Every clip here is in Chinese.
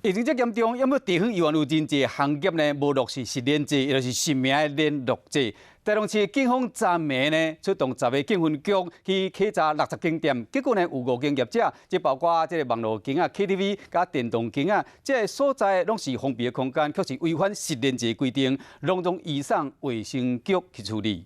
疫情这严重，因为地方又有真侪行业呢无落实实联制，也就是实名的联络制。台中市警方昨暝呢出动10个警分局去稽查60间店，结果呢有5间业者，即包括这个网络间啊、KTV、甲电动间啊，这个所在拢是封闭的空间，却是违反实联制规定，拢总移送卫生局去处理。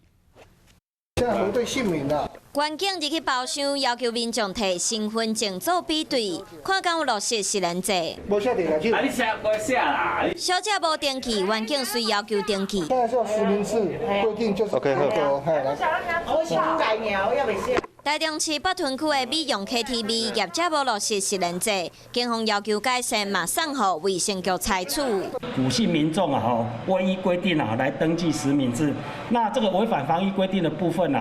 现在核对姓名啦。关警入去包厢，要求民众摕身份证做比对，看敢有落实实联制。无写地址。你写无写啦？小姐无登记，原警需要求登记。现在是实名制规定，就是那个，我想改苗要袂写。台中市北屯区的美容 KTV 业者无落实实联制，警方要求改善，马上予卫生局裁处。鼓励民众未依规定来登记实名制。那这个违反防疫规定的部分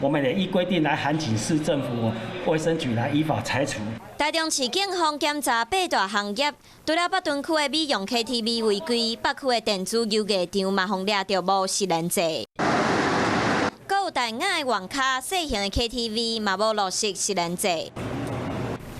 我们也依规定来函请市政府卫生局来依法裁处。台中市警方检查8大行业，除了北屯区的美容 KTV 违规，北区的电子游艺场嘛，互抓到无实联制。有大雅的网咖、小型的 KTV 嘛无落实实联制。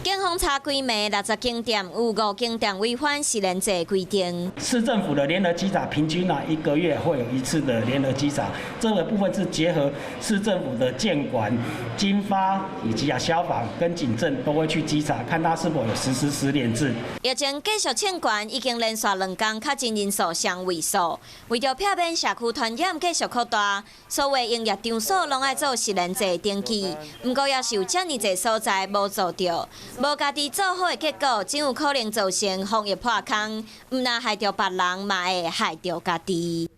警方查规暝60间店，有5间店违反实联制规定。市政府的联合稽查平均1个月会有1次的联合稽查，这个部分是结合市政府的建管、经发以及消防跟警政都会去稽查，看他是否有实施实联制。疫情继续欠管，已经连续2天确诊人数上位数，为着避免社区传染继续扩大，所有营业场所拢爱做实联制登记。不过也是有遮尼侪所在无做到。无家己做好的结果，真有可能造成防疫破空，唔但害着别人，嘛会害着家己。